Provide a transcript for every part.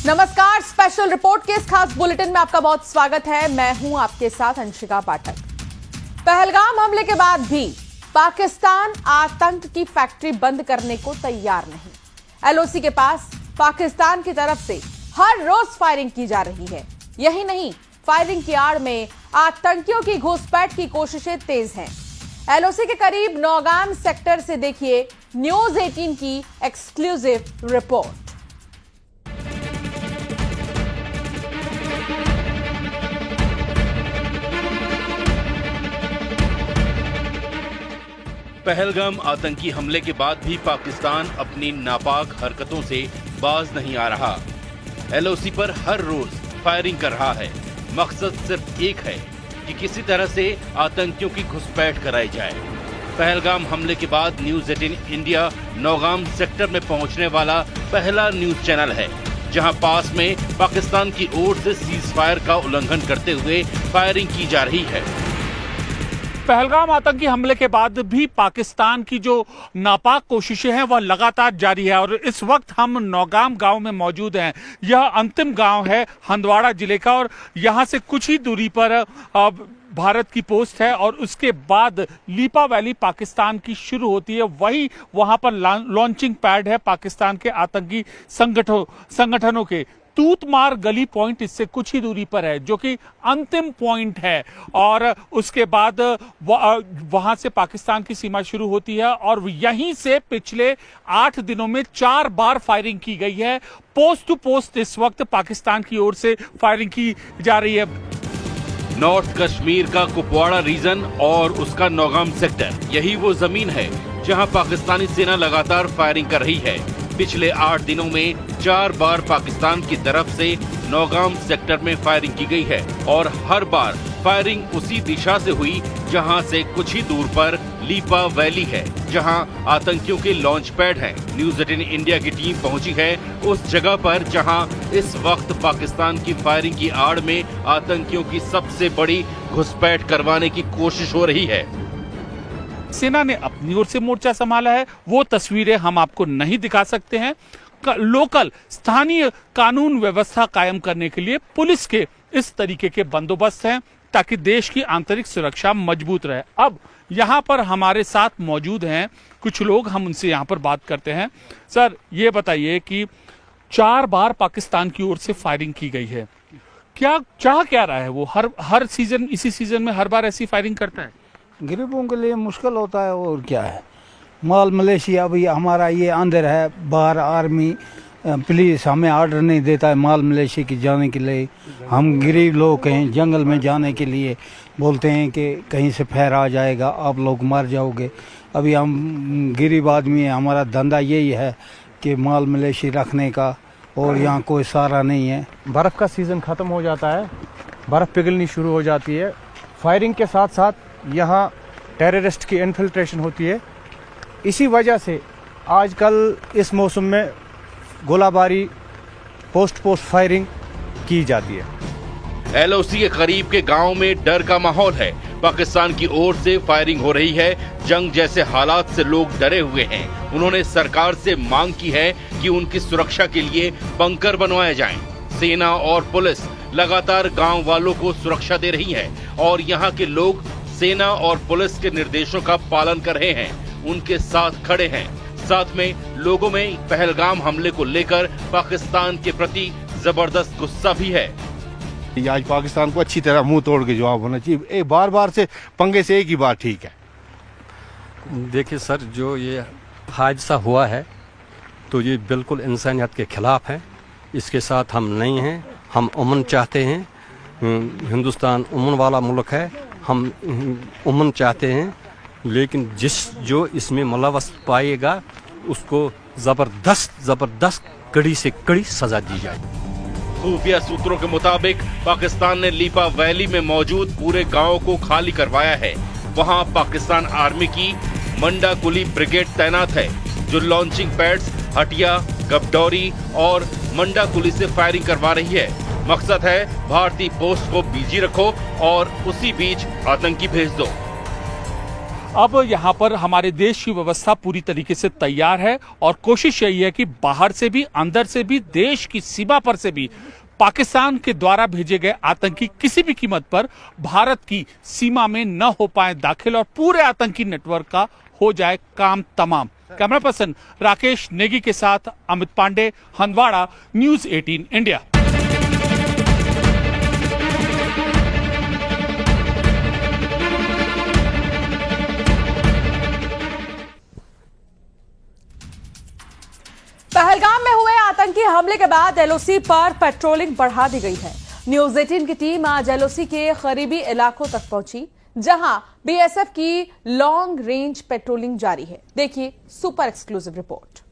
नमस्कार, special report के इस खास बुलेटिन में आपका बहुत स्वागत है। मैं हूं आपके साथ अंशिका पाठक। पहलगाम हमले के बाद भी पाकिस्तान आतंक की फैक्ट्री बंद करने को तैयार नहीं। एलओसी के पास पाकिस्तान की तरफ से हर रोज फायरिंग की जा रही है। यही नहीं, फायरिंग की आड़ में आतंकियों की घुसपैठ की कोशिशें तेज हैं। एलओसी के करीब नौगाम सेक्टर से देखिए न्यूज 18 की एक्सक्लूसिव रिपोर्ट। पहलगाम आतंकी हमले के बाद भी पाकिस्तान अपनी नापाक हरकतों से बाज नहीं आ रहा। एलओसी पर हर रोज फायरिंग कर रहा है। मकसद सिर्फ एक है कि किसी तरह से आतंकियों की घुसपैठ कराई जाए। पहलगाम हमले के बाद न्यूज 18 इंडिया नौगाम सेक्टर में पहुंचने वाला पहला न्यूज चैनल है, जहां पास में पाकिस्तान की ओर से सीज फायर का उल्लंघन करते हुए फायरिंग की जा रही है। पहलगाम आतंकी हमले के बाद भी पाकिस्तान की जो नापाक कोशिशें हैं वह लगातार जारी है और इस वक्त हम नौगाम गांव में मौजूद हैं। यह अंतिम गांव है हंदवाड़ा जिले का और यहां से कुछ ही दूरी पर भारत की पोस्ट है और उसके बाद लीपा वैली पाकिस्तान की शुरू होती है। वही वहां पर लॉन्चिंग पैड है पाकिस्तान के आतंकी संगठनों के। तूतमार गली पॉइंट इससे कुछ ही दूरी पर है, जो कि अंतिम पॉइंट है और उसके बाद वहां से पाकिस्तान की सीमा शुरू होती है और यहीं से पिछले 8 दिनों में 4 बार फायरिंग की गई है। पोस्ट टू पोस्ट इस वक्त पाकिस्तान की ओर से फायरिंग की जा रही है। नॉर्थ कश्मीर का कुपवाड़ा रीजन और उसका नौगाम सेक्टर, यही वो जमीन है जहां पाकिस्तानी सेना लगातार फायरिंग कर रही है। पिछले 8 दिनों में 4 बार पाकिस्तान की तरफ से नौगाम सेक्टर में फायरिंग की गई है और हर बार फायरिंग उसी दिशा से हुई जहां से कुछ ही दूर पर लीपा वैली है, जहां आतंकियों के लॉन्च पैड है। न्यूज 18 इंडिया की टीम पहुंची है उस जगह पर जहां इस वक्त पाकिस्तान की फायरिंग की आड़ में आतंकियों की सबसे बड़ी घुसपैठ करवाने की कोशिश हो रही है। सेना ने अपनी ओर से मोर्चा संभाला है, वो तस्वीरें हम आपको नहीं दिखा सकते हैं। लोकल स्थानीय कानून व्यवस्था कायम करने के लिए पुलिस के इस तरीके के बंदोबस्त हैं ताकि देश की आंतरिक सुरक्षा मजबूत रहे। अब यहाँ पर हमारे साथ मौजूद हैं कुछ लोग, हम उनसे यहाँ पर बात करते हैं। सर, ये बताइए कि 4 बार पाकिस्तान की ओर से फायरिंग की गई है, क्या चाह क्या रहा है? वो हर सीजन, इसी सीजन में हर बार ऐसी फायरिंग करता है? गरीबों के लिए मुश्किल होता है और क्या है। माल मलेशिया भी हमारा ये अंदर है, बाहर आर्मी पुलिस हमें ऑर्डर नहीं देता है माल मलेशिया की जाने के लिए। हम गरीब लोग हैं, जंगल में जाने के लिए बोलते हैं कि कहीं से फैर आ जाएगा, आप लोग मर जाओगे। अभी हम गरीब आदमी हैं, हमारा धंधा यही है कि माल मलेशिया रखने का और यहाँ कोई सहारा नहीं है। बर्फ़ का सीज़न ख़त्म हो जाता है, बर्फ़ पिघलनी शुरू हो जाती है। फायरिंग के साथ साथ यहाँ टेररिस्ट की इन्फिल्ट्रेशन होती है। इसी वजह से आजकल इस मौसम में गोलाबारी, पोस्ट फायरिंग की जाती है। एलओसी के करीब के गांव में डर का माहौल है। पाकिस्तान की ओर से फायरिंग हो रही है। जंग जैसे हालात से लोग डरे हुए हैं। उन्होंने सरकार से मांग की है कि उनकी सुरक्षा के लिए बंकर बनवाए जाएं। सेना और पुलिस लगातार गांव वालों को सुरक्षा दे रही है और यहाँ के लोग सेना और पुलिस के निर्देशों का पालन कर रहे हैं, उनके साथ खड़े हैं। साथ में लोगों में पहलगाम हमले को लेकर पाकिस्तान के प्रति जबरदस्त गुस्सा भी है। आज पाकिस्तान को अच्छी तरह मुंह तोड़ के जवाब होना चाहिए। बार बार से पंगे से एक ही बात ठीक है। देखिए सर, जो ये हादसा हुआ है तो ये बिल्कुल इंसानियत के खिलाफ है। इसके साथ हम नहीं हैं। हम अमन चाहते हैं। हिंदुस्तान अमन वाला मुल्क है, हम अमन चाहते हैं। लेकिन जो इसमें मुलव्वस पाएगा उसको जबरदस्त कड़ी से कड़ी सजा दी जाए। खुफिया सूत्रों के मुताबिक पाकिस्तान ने लीपा वैली में मौजूद पूरे गांव को खाली करवाया है। वहां पाकिस्तान आर्मी की मंडा कुली ब्रिगेड तैनात है, जो लॉन्चिंग पैड्स, हटिया, गबडौरी और मंडा कुली से फायरिंग करवा रही है। मकसद है भारतीय पोस्ट को बिजी रखो और उसी बीच आतंकी भेज दो। अब यहाँ पर हमारे देश की व्यवस्था पूरी तरीके से तैयार है और कोशिश यही है कि बाहर से भी अंदर से भी देश की सीमा पर से भी पाकिस्तान के द्वारा भेजे गए आतंकी किसी भी कीमत पर भारत की सीमा में न हो पाए दाखिल और पूरे आतंकी नेटवर्क का हो जाए काम तमाम। कैमरा पर्सन राकेश नेगी के साथ अमित पांडे, हंदवाड़ा, न्यूज़ 18 इंडिया। पहलगाम में हुए आतंकी हमले के बाद एलओसी पर पेट्रोलिंग बढ़ा दी गई है। न्यूज़ 18 की टीम आज एलओसी के करीबी इलाकों तक पहुंची, जहां बीएसएफ की लॉन्ग रेंज पेट्रोलिंग जारी है। देखिए सुपर एक्सक्लूसिव रिपोर्ट।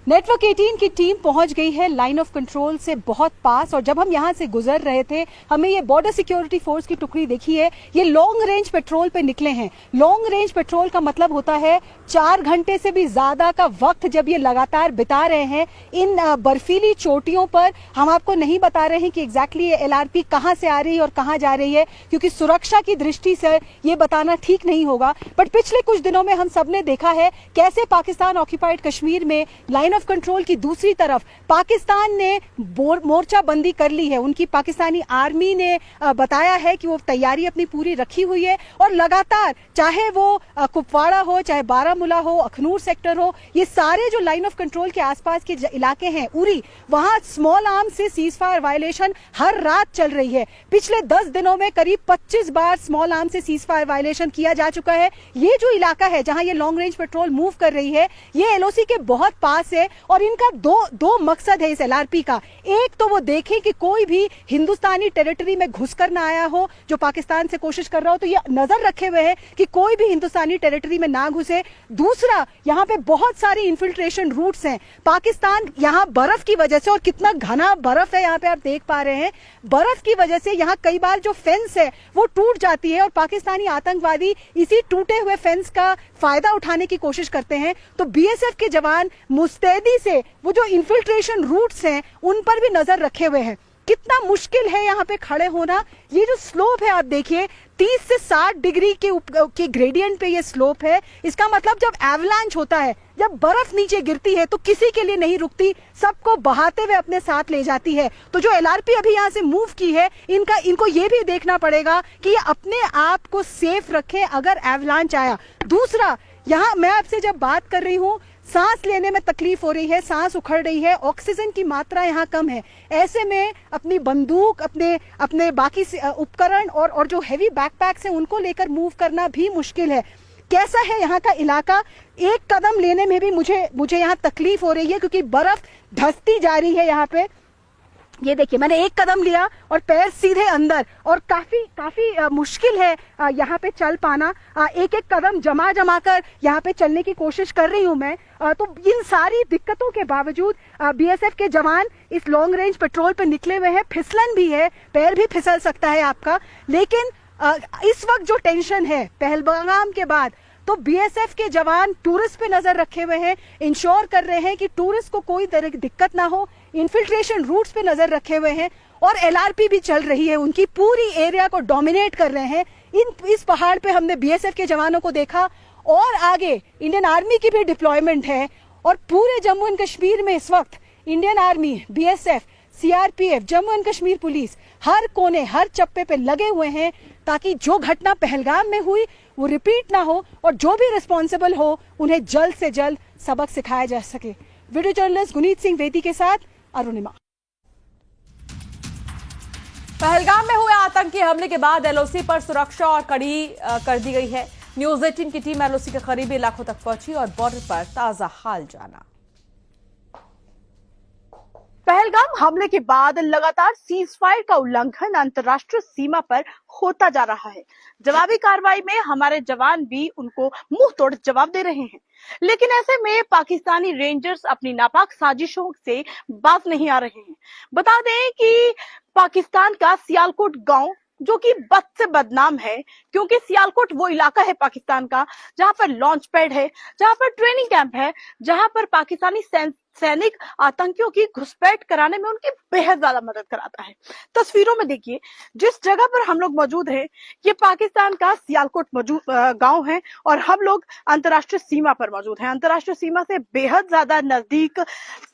नेटवर्क 18 की टीम पहुंच गई है लाइन ऑफ कंट्रोल से बहुत पास, और जब हम यहां से गुजर रहे थे हमें ये बॉर्डर सिक्योरिटी फोर्स की टुकड़ी देखी है, ये लॉन्ग रेंज पेट्रोल पे निकले हैं। लॉन्ग रेंज पेट्रोल का मतलब होता है 4 घंटे से भी ज्यादा का वक्त जब ये लगातार बिता रहे हैं इन बर्फीली चोटियों पर। हम आपको नहीं बता रहे हैं कि एग्जैक्टली ये एलआरपी कहां से आ रही है और कहां जा रही है, क्योंकि सुरक्षा की दृष्टि से ये बताना ठीक नहीं होगा। बट पिछले कुछ दिनों में हम सबने देखा है कैसे पाकिस्तान ऑक्यूपाइड कश्मीर में लाइन ऑफ कंट्रोल की दूसरी तरफ पाकिस्तान ने मोर्चा बंदी कर ली है। उनकी पाकिस्तानी आर्मी ने बताया है कि वो तैयारी अपनी पूरी रखी हुई है और लगातार, चाहे वो कुपवाड़ा हो, चाहे बारामूला हो, अखनूर सेक्टर हो, ये सारे जो लाइन ऑफ कंट्रोल के आसपास के इलाके हैं, उरी, वहां स्मॉल आर्म से सीज फायर वायलेशन हर रात चल रही है। पिछले 10 दिनों में करीब 25 बार स्मॉल आर्म से सीज फायर वायलेशन किया जा चुका है। ये जो इलाका है जहां ये लॉन्ग रेंज पेट्रोल मूव कर रही है, ये एलओसी के बहुत पास है और इनका दो मकसद है इस एलआरपी का। एक तो वो देखें कि कोई भी हिंदुस्तानी टेरिटरी में घुसकर ना आया हो जो पाकिस्तान से कोशिश कर रहा हो, तो ये नजर रखे हुए है कि कोई भी हिंदुस्तानी टेरिटरी में ना घुसे। दूसरा, यहाँ पे बहुत सारी इन्फिल्ट्रेशन रूट्स हैं। पाकिस्तान यहाँ बर्फ की वजह से, और कितना घना बर्फ है यहाँ पे आप देख पा रहे हैं, बर्फ की वजह से यहाँ कई बार जो फेंस है वो टूट जाती है और पाकिस्तानी आतंकवादी इसी टूटे हुए फेंस का फायदा उठाने की कोशिश करते हैं। तो बीएसएफ के जवान मुस्तैदी से वो जो इन्फिल्ट्रेशन रूट्स हैं उन पर भी नजर रखे हुए हैं। कितना मुश्किल है यहाँ पे खड़े होना। ये जो स्लोप है आप देखिए, 30 से 60 डिग्री के ग्रेडियंट पे ये स्लोप है। इसका मतलब जब एवलांच होता है, जब बर्फ नीचे गिरती है तो किसी के लिए नहीं रुकती, सबको बहाते हुए अपने साथ ले जाती है। तो जो एलआरपी अभी यहाँ से मूव की है, इनको ये भी देखना पड़ेगा कि ये अपने आप को सेफ रखें अगर एवलांच आया। दूसरा, यहाँ मैं आपसे जब बात कर रही हूँ, सांस लेने में तकलीफ हो रही है, सांस उखड़ रही है, ऑक्सीजन की मात्रा यहाँ कम है। ऐसे में अपनी बंदूक, अपने बाकी उपकरण और जो हैवी बैकपैक्स हैं उनको लेकर मूव करना भी मुश्किल है। कैसा है यहाँ का इलाका, एक कदम लेने में भी मुझे यहाँ तकलीफ हो रही है क्योंकि बर्फ धंसती जा रही है यहाँ पे। ये देखिए, मैंने एक कदम लिया और पैर सीधे अंदर, और काफी मुश्किल है यहाँ पे चल पाना। एक कदम जमा कर यहाँ पे चलने की कोशिश कर रही हूँ मैं। तो इन सारी दिक्कतों के बावजूद बीएसएफ के जवान इस लॉन्ग रेंज पेट्रोल पे निकले हुए हैं। फिसलन भी है, पैर भी फिसल सकता है आपका, लेकिन इस वक्त जो टेंशन है पहलगाम के बाद, तो बीएसएफ के जवान टूरिस्ट पे नजर रखे हुए हैं, इंश्योर कर रहे हैं कि टूरिस्ट को कोई तरह की दिक्कत ना हो। इन्फिल्ट्रेशन रूट्स पे नजर रखे हुए हैं और एलआरपी भी चल रही है, उनकी पूरी एरिया को डोमिनेट कर रहे हैं। इस पहाड़ पे हमने बीएसएफ के जवानों को देखा और आगे इंडियन आर्मी की भी डिप्लॉयमेंट है। और पूरे जम्मू एंड कश्मीर में इस वक्त Indian army, BSF, CRPF, Jammu and Kashmir police हर कोने, हर चप्पे पे लगे हुए हैं ताकि जो घटना पहलगाम में हुई वो रिपीट ना हो और जो भी रिस्पॉन्सिबल हो उन्हें जल्द से जल्द सबक सिखाया जा सके। वीडियो जर्नलिस्ट गुनीत सिंह वेदी के साथ अरुणिमा। पहलगाम में हुए आतंकी हमले के बाद एलओसी पर सुरक्षा और कड़ी कर दी गई है। न्यूज़ 18 की टीम एलओसी के करीबी इलाकों तक पहुंची और बॉर्डर पर ताजा हाल जाना। पहलगाम हमले के बाद लगातार सीज फायर का उल्लंघन अंतर्राष्ट्रीय सीमा पर होता जा रहा है। जवाबी कार्रवाई में हमारे जवान भी उनको मुंह तोड़ जवाब दे रहे हैं, लेकिन ऐसे में पाकिस्तानी रेंजर्स अपनी नापाक साजिशों से बाज नहीं आ रहे हैं। बता दें कि पाकिस्तान का सियालकोट गांव, जो कि बद से बदनाम है, क्योंकि सियालकोट वो इलाका है पाकिस्तान का जहां पर लॉन्च पैड है, जहां पर ट्रेनिंग कैंप है, जहां पर पाकिस्तानी सैनिक आतंकियों की घुसपैठ कराने में उनकी बेहद ज्यादा मदद कराता है। तस्वीरों में देखिए, जिस जगह पर हम लोग मौजूद हैं, ये पाकिस्तान का सियालकोट गांव है और हम लोग अंतर्राष्ट्रीय सीमा पर मौजूद हैं। अंतर्राष्ट्रीय सीमा से बेहद ज्यादा नजदीक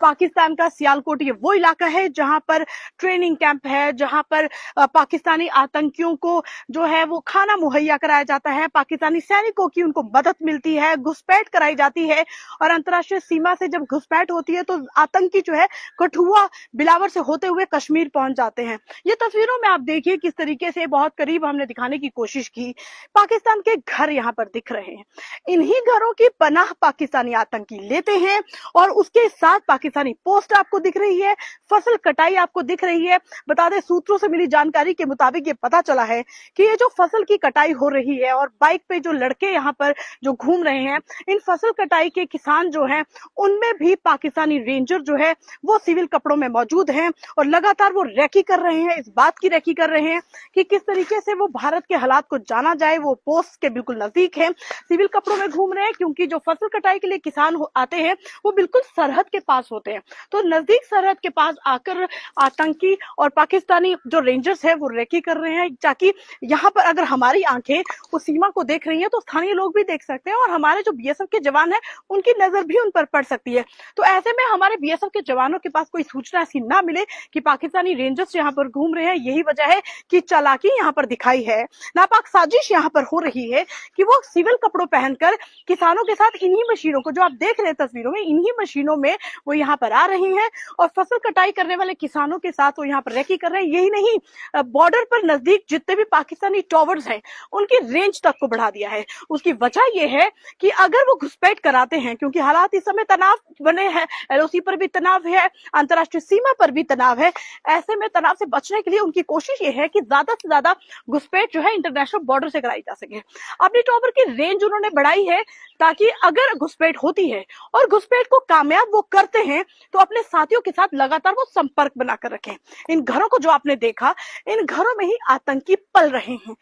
पाकिस्तान का सियालकोट ये वो इलाका है जहां पर ट्रेनिंग कैंप है, जहां पर पाकिस्तानी आतंकियों को जो है वो खाना मुहैया कराया जाता है, पाकिस्तानी सैनिकों की उनको मदद मिलती है, घुसपैठ कराई जाती है। और अंतर्राष्ट्रीय सीमा से जब घुसपैठ होती है तो आतंकी जो है कठुआ बिलावर से होते हुए कश्मीर पहुंच जाते हैं। ये तस्वीरों में आप देखिए किस तरीके से बहुत करीब हमने दिखाने की कोशिश की। पाकिस्तान के घर यहाँ पर दिख रहे हैं, इन्हीं घरों की पनाह पाकिस्तानी आतंकी लेते हैं और उसके साथ पाकिस्तानी पोस्ट आपको दिख रही है, फसल कटाई आपको दिख रही है। बता दें, सूत्रों से मिली जानकारी के मुताबिक ये पता चला है कि ये जो फसल की कटाई हो रही है और बाइक पे जो लड़के यहाँ पर जो घूम रहे हैं, इन फसल कटाई के किसान जो हैं उनमें भी पाकिस्तानी रेंजर जो है वो सिविल कपड़ों में मौजूद हैं और लगातार वो रैकी कर रहे हैं, इस बात की रैकी कर रहे हैं कि किस तरीके से वो भारत के हालात को जाना जाए। वो पोस्ट के बिल्कुल नजदीक है, सिविल कपड़ों में घूम रहे हैं क्योंकि जो फसल कटाई के लिए किसान आते हैं वो बिल्कुल सरहद के पास होते हैं। तो नजदीक सरहद के पास आकर आतंकी और पाकिस्तानी जो रेंजर्स है वो रैकी कर रहे हैं, ताकि यहाँ पर अगर हमारी आंखें उस सीमा को देख रही हैं तो स्थानीय लोग भी देख सकते हैं और हमारे जो बीएसएफ के जवान हैं उनकी नजर भी उन पर पड़ सकती है। तो ऐसे में हमारे बीएसएफ के जवानों के पास कोई सूचना ऐसी ना मिले कि पाकिस्तानी रेंजर्स यहाँ पर घूम रहे हैं, यही वजह है कि चालाकी यहाँ पर दिखाई है, नापाक साजिश यहाँ पर हो रही है कि वो सिविल कपड़ों पहनकर किसानों के साथ इन्हीं मशीनों को जो आप देख रहे हैं तस्वीरों में, इन्हीं मशीनों में वो यहाँ पर आ रही हैं और फसल कटाई करने वाले किसानों के साथ वो यहाँ पर रैकी कर रहे हैं। यही नहीं, बॉर्डर पर नजदीक जितने भी पाकिस्तानी टावर्स हैं उनकी रेंज तक को बढ़ा दिया है। उसकी वजह यह है कि अगर वो घुसपैठ कराते हैं, क्योंकि हालात इस समय तनाव बने हैं, एलओसी पर भी तनाव है, अंतर्राष्ट्रीय सीमा पर भी तनाव है, ऐसे में तनाव से बचने के लिए उनकी कोशिश ये है कि ज्यादा से ज्यादा घुसपैठ जो है इंटरनेशनल बॉर्डर से कराई जा सके। अपनी टावर की रेंज उन्होंने बढ़ाई है ताकि अगर घुसपैठ होती है और घुसपैठ को कामयाब वो करते हैं तो अपने साथियों के साथ लगातार वो संपर्क बनाकर रखें। इन घरों को जो आपने देखा, इन घरों में ही आतंकी पल रहे हैं।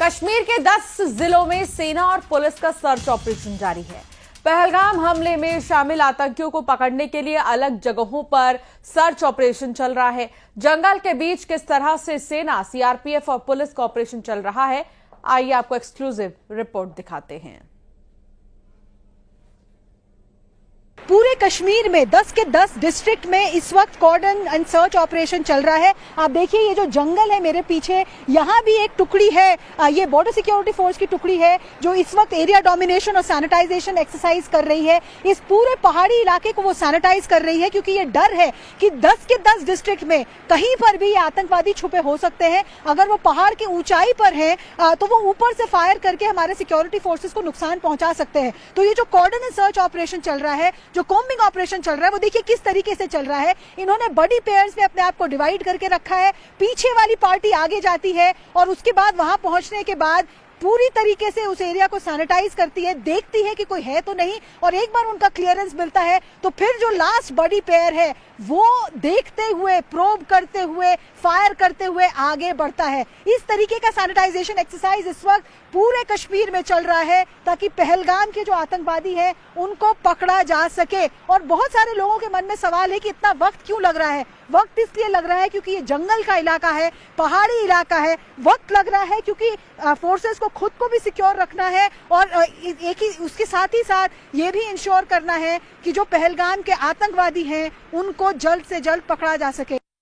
कश्मीर के 10 जिलों में सेना और पुलिस का सर्च ऑपरेशन जारी है। पहलगाम हमले में शामिल आतंकियों को पकड़ने के लिए अलग जगहों पर सर्च ऑपरेशन चल रहा है। जंगल के बीच किस तरह से सेना, सीआरपीएफ और पुलिस का ऑपरेशन चल रहा है, आइए आपको एक्सक्लूसिव रिपोर्ट दिखाते हैं। पूरे कश्मीर में 10 के 10 डिस्ट्रिक्ट में इस वक्त कॉर्डन एंड सर्च ऑपरेशन चल रहा है। आप देखिए ये जो जंगल है मेरे पीछे, यहाँ भी एक टुकड़ी है, ये बॉर्डर सिक्योरिटी फोर्स की टुकड़ी है जो इस वक्त एरिया डोमिनेशन और सैनिटाइजेशन एक्सरसाइज कर रही है। इस पूरे पहाड़ी इलाके को वो सैनिटाइज कर रही है क्योंकि ये डर है कि 10 के 10 डिस्ट्रिक्ट में कहीं पर भी आतंकवादी छुपे हो सकते हैं। अगर वो पहाड़ की ऊंचाई पर है तो वो ऊपर से फायर करके हमारे सिक्योरिटी फोर्सेस को नुकसान पहुंचा सकते हैं। तो ये जो कॉर्डन एंड सर्च ऑपरेशन चल रहा है, जो कॉम्बिंग ऑपरेशन चल रहा है, वो देखिए किस तरीके से चल रहा है। इन्होंने बड़ी पेयर्स में अपने आप को डिवाइड करके रखा है। पीछे वाली पार्टी आगे जाती है और उसके बाद वहां पहुंचने के बाद पूरी तरीके से उस एरिया को सैनिटाइज करती है, देखती है कि कोई है तो नहीं, और एक बार उनका क्लियरेंस मिलता है तो फिर जो लास्ट बड़ी पेयर है वो देखते हुए, प्रोब करते हुए, फायर करते हुए आगे बढ़ता है। इस तरीके का सैनिटाइजेशन एक्सरसाइज इस वक्त पूरे कश्मीर में चल रहा है ताकि पहलगाम के जो आतंकवादी हैं उनको पकड़ा जा सके। और बहुत सारे लोगों के मन में सवाल है कि इतना वक्त क्यों लग रहा है। वक्त इसलिए लग रहा है क्योंकि ये जंगल का इलाका है, पहाड़ी इलाका है। वक्त लग रहा है क्योंकि फोर्सेस को खुद को भी सिक्योर रखना है और एक ही उसके साथ ही साथ ये भी इंश्योर करना है कि जो पहलगाम के आतंकवादी हैं उनको जल्द से जल्द पकड़ा जा सके।